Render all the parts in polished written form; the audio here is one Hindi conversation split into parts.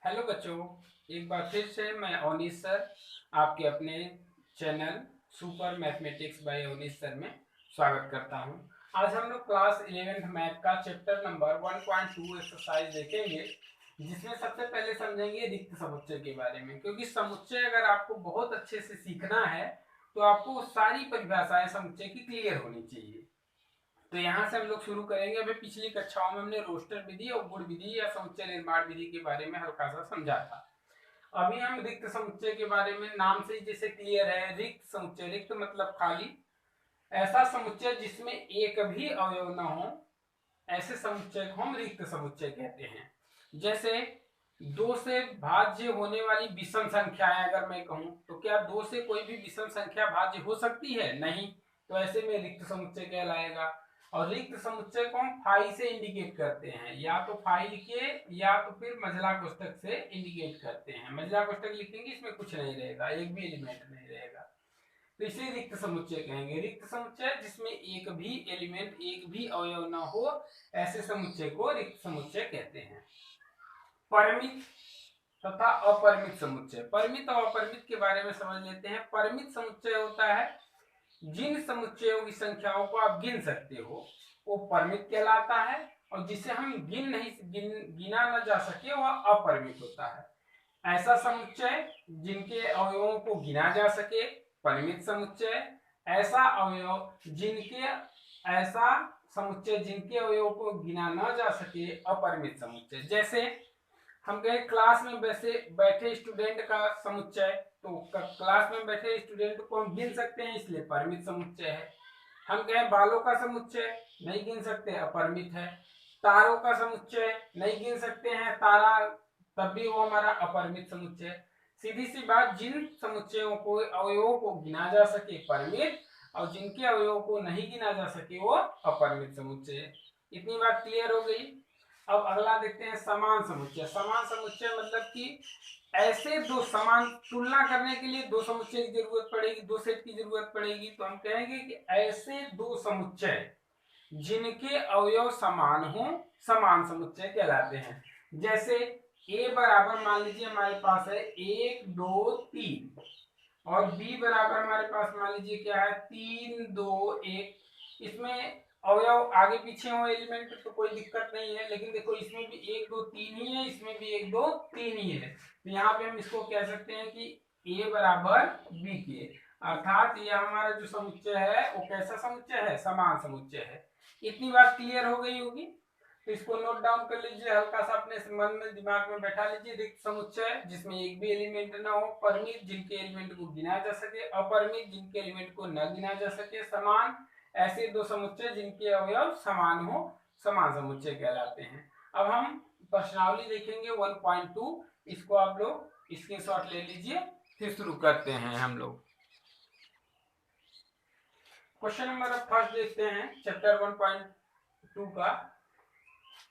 हेलो बच्चों, एक बार फिर से मैं अवनीश सर आपके अपने channel super mathematics by Avneesh sir में स्वागत करता हूं। आज हम लोग क्लास 11th मैथ का चैप्टर नंबर 1.2 एक्सरसाइज देखेंगे, जिसमें सबसे पहले समझेंगे रिक्त समुच्चय के बारे में। क्योंकि समुच्चय अगर आपको बहुत अच्छे से सीखना है तो आपको सारी परिभाषाएं समुच्चय की क्लियर होनी चाहिए। तो यहाँ से हम लोग शुरू करेंगे। अभी पिछली कक्षाओं में हमने रोस्टर विधि और गुण विधि या समुच्चय निर्माण विधि के बारे में हल्का सा समझा था। अभी हम रिक्त समुच्चय के बारे में, नाम से ही जैसे क्लियर है, रिक्त समुच्चय, रिक्त मतलब खाली, ऐसा समुच्चय जिसमें एक भी अवयव न हो, ऐसे समुच्चय को हम रिक्त समुच्चय कहते हैं। जैसे दो से भाज्य होने वाली विषम संख्याएं अगर मैं कहूं तो क्या दो से कोई भी विषम संख्या भाज्य हो सकती है? नहीं। तो ऐसे में रिक्त समुच्चय कहलाएगा। और रिक्त समुच्चय को हम फाई से इंडिकेट करते हैं, या तो फाई लिखिए या तो फिर मझला कोष्ठक से इंडिकेट करते हैं। मझला कोष्ठक लिखेंगे, इसमें कुछ नहीं रहेगा, एक भी एलिमेंट नहीं रहेगा, तो इसे रिक्त समुच्चय कहेंगे। रिक्त समुच्चय जिसमें एक भी एलिमेंट, एक भी अवयव न हो, ऐसे समुच्चय को रिक्त समुच्चय कहते हैं। परिमित तथा अपरिमित समुच्चय। परिमित और अपरिमित के बारे में समझ लेते हैं। परिमित समुच्चय होता है जिन समुच्चयों की संख्याओं को आप गिन सकते हो, वो परिमित कहलाता है। और जिसे हम गिना न जा सके, वह अपरिमित होता है। ऐसा समुच्चय जिनके अवयवों को गिना जा सके, परिमित समुच्चय। ऐसा समुच्चय जिनके अवयवों को गिना न जा सके, अपरिमित समुच्चय। जैसे हम कहें क्लास में बैठे स्टूडेंट का समुच्चय, तो क्लास में बैठे स्टूडेंट को हम गिन सकते हैं, इसलिए परिमित समुच्चय है। हम कहें बालों का समुच्चय, नहीं गिन सकते, अपरिमित है। तारों का समुच्चय नहीं गिन सकते हैं, तारा, तब भी वो हमारा अपरिमित समुच्चय। सीधी सी बात, जिन समुच्चयों को अवयवों को गिना जा सके परिमित, और जिनके अवयवों को नहीं गिना जा सके वो अपरिमित समुच्चय। इतनी बात क्लियर हो गई। अब अगला देखते हैं समान समुच्चय। समान समुच्चय मतलब कि ऐसे दो समान, तुलना करने के लिए दो समुच्चय की जरूरत पड़ेगी, दो सेट की जरूरत पड़ेगी, तो हम कहेंगे कि ऐसे दो समुच्चय जिनके अवयव समान हो, समान समुच्चय कहलाते हैं। जैसे ए बराबर, मान लीजिए हमारे पास है 1 2 3, और बी बराबर हमारे पास मान लीजिए क्या है 3 2 1। इसमें अवयव आगे पीछे हो एलिमेंट तो कोई दिक्कत नहीं है, लेकिन देखो इसमें भी 1 2 3 ही है, इसमें भी 1 2 3 ही है। तो यहाँ पे हम इसको कह सकते हैं कि ए बराबर बी के, अर्थात यह हमारा जो समुच्चय है वो कैसा समुच्चय है? समान समुच्चय है। इतनी बात क्लियर हो गई होगी। तो इसको नोट डाउन कर लीजिए, हल्का सा अपने मन में, दिमाग में बैठा लीजिए। रिक्त समुच्चय जिसमें एक भी एलिमेंट ना हो, परिमित जिनके एलिमेंट को गिना जा सके, अपरिमित जिनके एलिमेंट को न गिना जा सके, समान ऐसे दो समुच्चय जिनके अवयव समान हो, समान समुच्चय कहलाते हैं। अब हम प्रश्नावली देखेंगे 1.2, इसको आप लोग स्क्रीनशॉट ले लीजिए, फिर शुरू करते हैं हम लोग। क्वेश्चन नंबर फर्स्ट देखते हैं चैप्टर 1.2 का।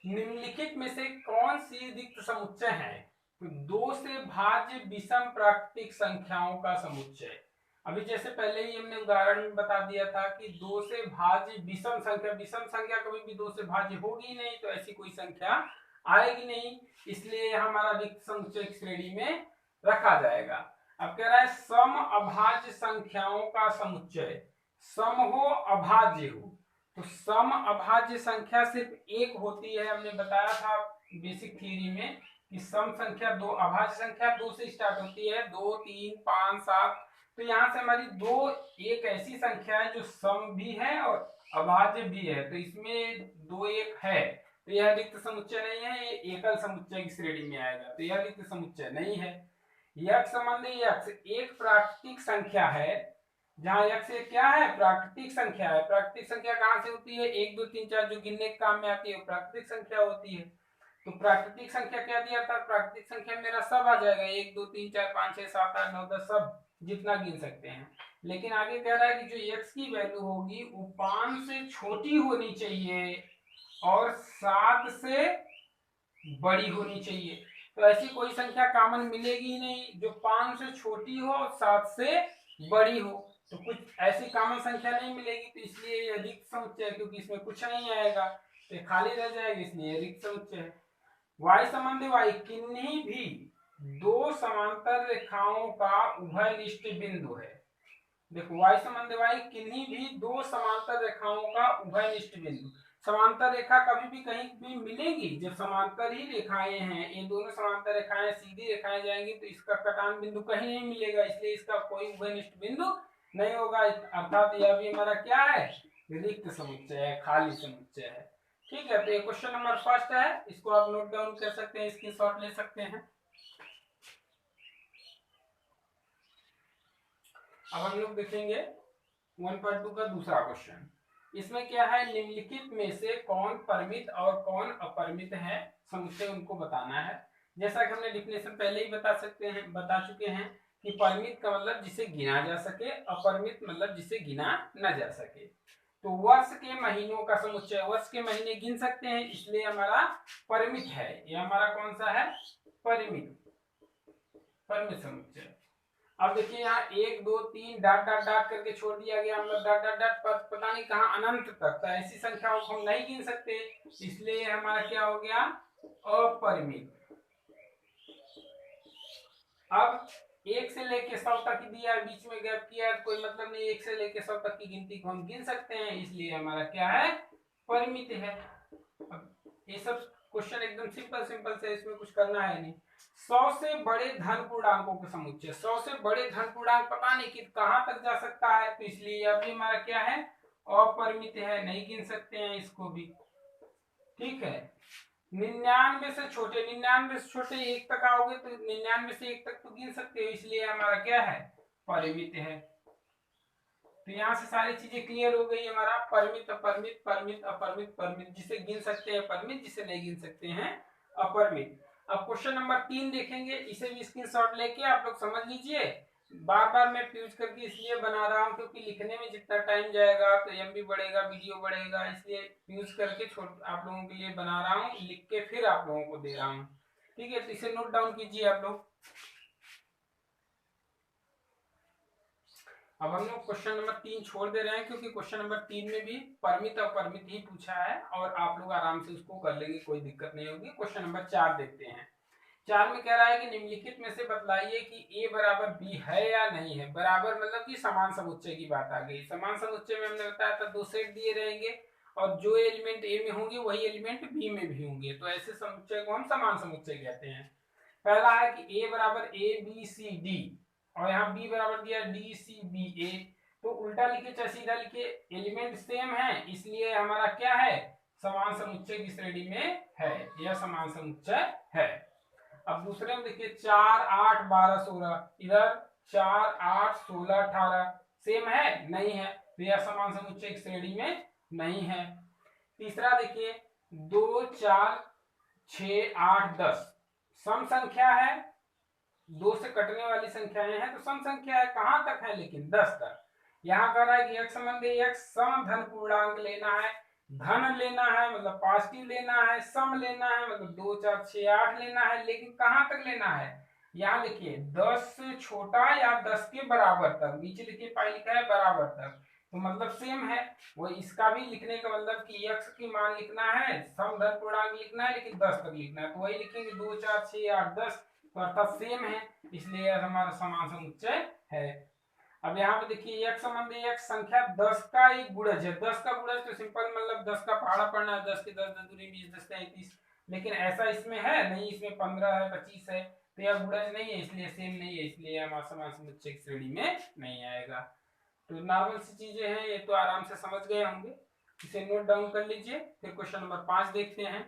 निम्नलिखित में से कौन सी रिक्त समुच्चय है? तो दो से भाज्य विषम प्राकृतिक संख्याओं का समुच्चय। अभी जैसे पहले ही हमने उदाहरण बता दिया था कि दो से भाज्य विषम संख्या, विषम संख्या कभी भी दो से भाज्य होगी नहीं, तो ऐसी कोई संख्या आएगी नहीं, इसलिए हमारा रिक्त समुच्चय की श्रेणी में रखा जाएगा। अब कह रहा है सम अभाज्य संख्याओं का समुच्चय। सम हो, अभाज्य हो। तो सम अभाज्य संख्या सिर्फ एक होती है। हमने बताया था बेसिक थ्योरी में कि सम संख्या दो, अभाज्य संख्या दो से स्टार्ट होती है, 2 3 5 7। तो यहाँ से हमारी दो एक ऐसी संख्या है जो सम भी है और अभाज्य भी है, तो इसमें दो एक है, तो यह रिक्त समुच्चय नहीं है, ये एकल समुच्चय की श्रेणी में आएगा, तो यह रिक्त समुच्चय नहीं है। यक्ष संबंधी यक्ष एक प्राकृतिक संख्या है, जहां यक्ष क्या है? प्राकृतिक संख्या है। प्राकृतिक संख्या कहां से होती है? 1 2 3 4 जो गिनने के काम में आती है, प्राकृतिक संख्या होती है। तो प्राकृतिक संख्या क्या दिया था? प्राकृतिक संख्या मेरा सब आ जाएगा, 1 2 3 4 5 6 7 8 9 10, सब जितना गिन सकते हैं। लेकिन आगे कह रहा है कि जो यक्ष की वैल्यू होगी वो 5 से छोटी होनी चाहिए और 7 से बड़ी होनी चाहिए। तो ऐसी कोई संख्या कॉमन मिलेगी ही नहीं जो 5 से छोटी हो और 7 से बड़ी हो, तो कुछ ऐसी कॉमन संख्या नहीं मिलेगी, तो इसलिए यह रिक्त समुच्चय है, क्योंकि इसमें कुछ नहीं आएगा, तो खाली रह जाएगा, इसलिए रिक्त समुच्चय है। वाई संबंधी वाई किन्हीं भी दो समांतर रेखाओं का उभयनिष्ठ बिंदु है। देखो वाई संबंधी वाई किन्हीं भी दो समांतर रेखाओं का उभयनिष्ठ बिंदु। समांतर रेखा कभी भी कहीं भी मिलेगी जब समांतर ही रेखाएं हैं, ये दोनों समांतर रेखाएं सीधी रेखाएं जाएंगी तो इसका कटान बिंदु कहीं नहीं मिलेगा, इसलिए इसका कोई उभयनिष्ठ बिंदु नहीं होगा। अर्थात यह भी हमारा क्या है, रिक्त समुच्चय है, खाली समुच्चय है। ठीक है, तो ये क्वेश्चन नंबर फर्स्ट है, इसको आप नोट डाउन कर सकते हैं, स्क्रीनशॉट ले सकते हैं। अब हम लोग देखेंगे 1.2 का दूसरा क्वेश्चन। इसमें क्या है, निम्नलिखित में से कौन परिमित और कौन अपरिमित है समुच्चय उनको बताना है। जैसा कि हमने डिफिनेशन पहले ही बता चुके हैं कि परिमित का मतलब जिसे गिना जा सके, अपरिमित मतलब जिसे गिना न जा सके। तो वर्ष के महीनों का समुच्चय, वर्ष के महीने गिन सकते हैं इसलिए हमारा परिमित है। ये हमारा कौन सा है, परिमित समुच्चय। अब देखिए यहाँ 1 2 3 डॉट डॉट डॉट करके छोड़ दिया गया, मतलब डॉट डॉट डॉट पता नहीं कहाँ अनंत तक, तो ऐसी संख्याओं को हम नहीं गिन सकते, इसलिए हमारा क्या हो गया, अपरिमित। अब 1 से लेके 100 तक दिया है, बीच में गैप किया है, कोई मतलब नहीं, 1 से लेके 100 तक की गिनती को हम गिन सकते हैं, इसलिए हमारा क्या है, परिमित है। अब ये सब क्वेश्चन एकदम सिंपल से, इसमें कुछ करना है नहीं। 100 से बड़े धन पूर्णांकों के समुच्चय, 100 से बड़े धन पूर्णांक पता नहीं कि कहां तक जा सकता है, तो इसलिए यह भी हमारा क्या है, अपरिमित है, नहीं गिन सकते हैं इसको भी। ठीक है, 99 से छोटे, 99 से छोटे 1 तक आओगे तो 99 से 1 तक तो गिन सकते हो, इसलिए हमारा क्या है, परिमित है। तो यहाँ से सारी चीजें क्लियर हो गई, हमारा परिमित अपरिमित, परिमित अपरिमित, परिमित जिसे गिन सकते हैं परिमित, जिसे नहीं गिन सकते हैं अपरिमित। अब क्वेश्चन नंबर 3 देखेंगे, इसे भी स्क्रीनशॉट लेके आप लोग समझ लीजिए। बार बार मैं फ्यूज करके इसलिए बना रहा हूँ क्योंकि लिखने में जितना टाइम जाएगा तो एमबी बढ़ेगा, वीडियो बढ़ेगा, इसलिए फ्यूज करके आप लोगों के लिए बना रहा हूँ, लिख के फिर आप लोगों को दे रहा हूँ। ठीक है, तो इसे नोट डाउन कीजिए आप लोग। अब हम लोग क्वेश्चन नंबर 3 छोड़ दे रहे हैं क्योंकि क्वेश्चन नंबर 3 में भी परिमित और अपरिमित ही पूछा है और आप लोग आराम से उसको कर लेंगे, कोई दिक्कत नहीं होगी। क्वेश्चन नंबर 4 देखते हैं। 4 में कह रहा है कि निम्नलिखित में से बतलाइए कि a बराबर b है या नहीं है। बराबर मतलब कि समान समुच्चय की बात आ गई। समान समुच्चय में हमने बताया था 2 सेट दिए रहेंगे और जो एलिमेंट a में होंगे वही एलिमेंट b में भी होंगे, तो ऐसे समुच्चय को हम समान समुच्चय कहते हैं। पहला है कि a बराबर a b c d और यहाँ b बराबर दिया डी सी बी ए, तो उल्टा लिखे चाहे सीधा लिखे, एलिमेंट सेम है इसलिए हमारा क्या है, समान समुच्चय की श्रेणी में है, यह समान समुच्चय है। अब दूसरे में देखिए 4 8 12 16, इधर 4 8 16 18 सेम है, नहीं है, तो यह समान समुच्चय की श्रेणी में नहीं है। तीसरा देखिए 2 4 6 8 10 सम संख्या है, 2 से कटने वाली संख्याएं हैं तो सम संख्या है, कहां तक है लेकिन 10 तक। यहाँ कह रहा है कि x संबंधी x सम धन पूर्णांक लेना है, धन लेना है मतलब पॉजिटिव लेना है, सम लेना है मतलब 2 4 6 8 लेना है, लेकिन कहां तक लेना है, यहाँ लिखिए 10 से छोटा या 10 के बराबर तक, नीचे लिखिए पाई लिखा है बराबर तक, तो मतलब सेम है। वो इसका भी लिखने का मतलब कि x की मान लिखना है, सम धन पूर्णांक लिखना है लेकिन 10 तक लिखना है, तो वही लिखेंगे 2 4 6 8 10, तो अर्थात सेम है, इसलिए हमारा समान समुच्चय है। अब यहाँ पे देखिए एक संबंधी एक संख्या 10 का एक गुणज है, 10 का गुणज तो सिंपल मतलब 10 का पहाड़ा पढ़ना है, 10 के 10 10 दूनी 20 10 33, लेकिन ऐसा इसमें है नहीं, इसमें 15 है 25 है, तो यह गुणज नहीं है इसलिए सेम नहीं है, इसलिए हमारा समान समुच्चय की श्रेणी में नहीं आएगा। तो नॉर्मल सी चीजें हैं, ये तो आराम से समझ गए होंगे, इसे नोट डाउन कर लीजिए। फिर क्वेश्चन नंबर 5 देखते हैं।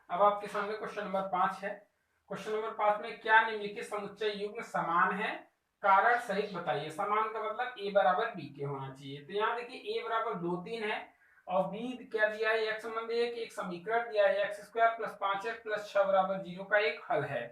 अब आपके सामने क्वेश्चन नंबर 5 है। क्वेश्चन नंबर 5 में क्या निम्नलिखित समुच्चय युग्म समान है, कारण सहित बताइए। समान का मतलब a बराबर b के होना चाहिए, तो यहाँ देखिए a बराबर 2 3 है और b क्या दिया है, x संबंधी एक समीकरण दिया है, x square plus 5x plus 6 बराबर 0 का एक हल है।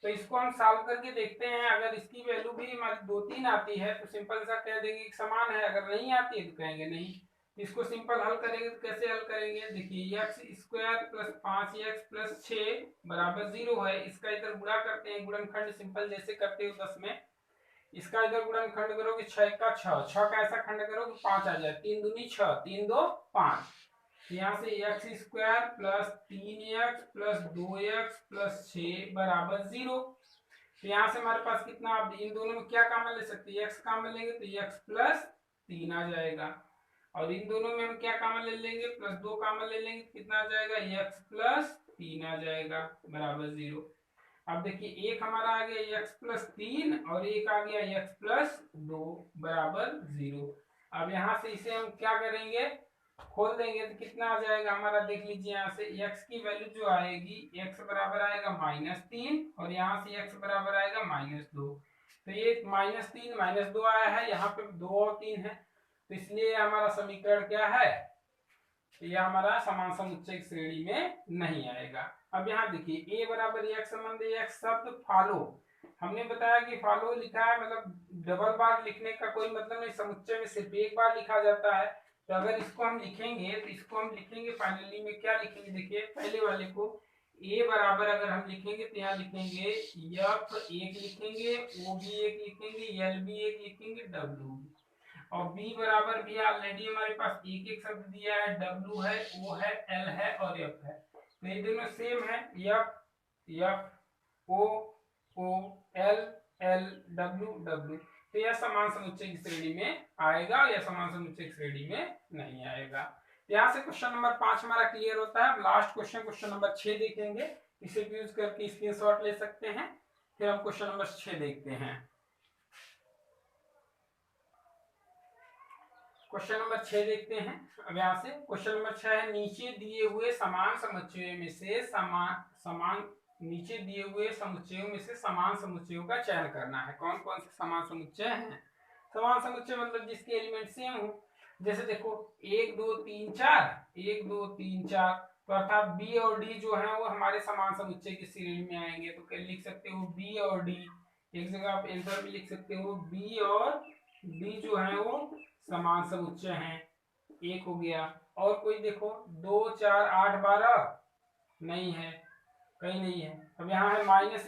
तो इसको हम सॉल्व करके देखते हैं, अगर इसकी वैल्यू भी हमारी 2 3 आती है तो सिंपल सा कह देंगे कि समान है, अगर नहीं आती है तो कहेंगे नहीं। इसको सिंपल हल करेंगे तो कैसे हल करेंगे, देखिए x square plus 5x plus 6 बराबर 0 है, इसका इधर गुणा करते हैं, गुणनखंड सिंपल जैसे करते हो 10 में, इसका इधर गुणनखंड करोगे 6 का 6, 6 का ऐसा खंड करो कि 5 आ जाए, 3 दूनी 6 3 2 5, यहाँ से x square plus 3x plus 2x plus 6 बराबर 0। तो यहाँ से हमारे पास कितना, अब इन दोनों में क्या कॉमन ले सकते हैं, x कॉमन लेंगे तो x प्लस 3 आ जाएगा, और इन दोनों में हम क्या कॉमन ले लेंगे, प्लस 2 कॉमन ले लेंगे, कितना आ जाएगा, x प्लस 3 आ जाएगा बराबर 0। अब देखिए एक हमारा आ गया x प्लस 3 और एक आ गया x प्लस 2 बराबर 0। अब यहाँ से इसे हम क्या करेंगे, खोल देंगे तो कितना आ जाएगा हमारा, देख लीजिए यहाँ से x की वैल्यू जो आएगी, x बराबर आएगा -3 और यहाँ से x बराबर आएगा -2। तो ये -3 -2 आया है, यहाँ पे 2 और 3 है, तो इसलिए हमारा समीकरण क्या है, ये हमारा समान समुच्चय की श्रेणी में नहीं आएगा। अब यहाँ देखिए a बराबर x संबंध x शब्द फॉलो, हमने बताया कि फॉलो लिखा है मतलब डबल बार लिखने का कोई मतलब नहीं, समुच्चय में सिर्फ एक बार लिखा जाता है। तो अगर इसको हम लिखेंगे तो इसको हम लिखेंगे फाइनली में क्या लिखेंगे, देखिए पहले वाले को a बराबर अगर हम लिखेंगे तो यहाँ लिखेंगे f एक लिखेंगे, o भी एक लिखेंगे, l भी एक लिखेंगे, w भी, और b बराबर भी ऑलरेडी हमारे पास एक एक शब्द दिया है, w है, o है, l है और f है, तो ये दोनों सेम है, f o o l l w w, तो यह समान समुच्चय की श्रेणी में आएगा, यह समान समुच्चय की श्रेणी में नहीं आएगा। यहाँ से क्वेश्चन नंबर 5 हमारा क्लियर होता है। लास्ट क्वेश्चन नंबर 6 देखेंगे, इसे यूज करके स्क्रीनशॉट ले सकते हैं। फिर हम क्वेश्चन नंबर 6 देखते हैं। क्वेश्चन नंबर 6 देखते हैं। अब यहाँ से क्वेश्चन नंबर 6 है, नीचे दिए हुए समान समुच्चयों में से समान समुच्चयों का चयन करना है। कौन कौन से समान समुच्चय हैं, समान समुच्चय मतलब जिसके एलिमेंट सेम हो। जैसे देखो 1 2 3 4, 1 2 3 4, तो अर्थात बी और डी जो है वो हमारे समान समुच्चय की श्रेणी में आएंगे। तो क्या लिख सकते हो, बी और डी, एक जगह आप आंसर भी लिख सकते हो, बी और डी जो है वो समान समुच्चय हैं, एक हो गया। और कोई देखो 2 4 8 12 नहीं है, कहीं नहीं है। अब यहाँ है -1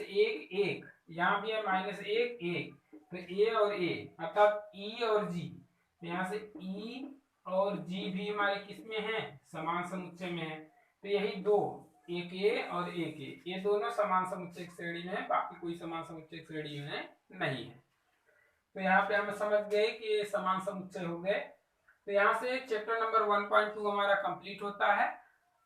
1, यहाँ भी है -1 1, तो ए और ए अर्थात ई और जी, तो यहाँ से ई और जी भी हमारे किस में है, समान समुच्चय में है। तो यही दो, एक ए और एक ए, ये दोनों समान समुच्चय की श्रेणी में है, बाकी कोई समान समुच्चय की श्रेणी में नहीं है। तो यहाँ पे हम समझ गए कि ये समान समुच्चय हो गए। तो यहाँ से चैप्टर नंबर 1.2 हमारा कंप्लीट होता है।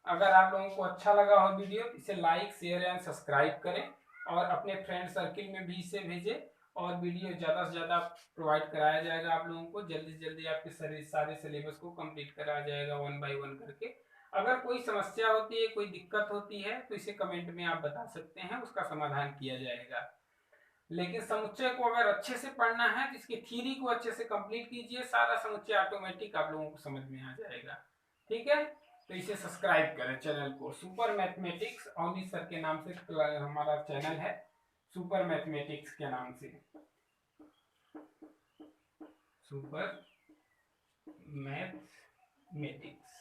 अगर आप लोगों को अच्छा लगा हो वीडियो, इसे लाइक शेयर एंड सब्सक्राइब करें और अपने फ्रेंड सर्किल में भी इसे भेजें, और वीडियो ज़्यादा से ज़्यादा प्रोवाइड कराया जाएगा आप लोगों को। जल्दी से जल्दी आपके सारे सिलेबस को कंप्लीट कराया जाएगा 1 बाय 1 करके। अगर कोई समस्या होती है, कोई दिक्कत होती है, तो इसे कमेंट में आप बता सकते हैं, उसका समाधान किया जाएगा। लेकिन समुच्चय को अगर अच्छे से पढ़ना है तो इसकी थ्योरी को अच्छे से कंप्लीट कीजिए, सारा समुच्चय ऑटोमेटिक आप लोगों को समझ में आ जाएगा। ठीक है, तो इसे सब्सक्राइब करें चैनल को। सुपर मैथमेटिक्स अवनीश सर के नाम से हमारा चैनल है, सुपर मैथमेटिक्स के नाम से, सुपर मैथमेटिक्स।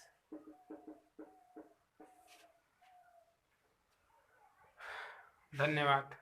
धन्यवाद।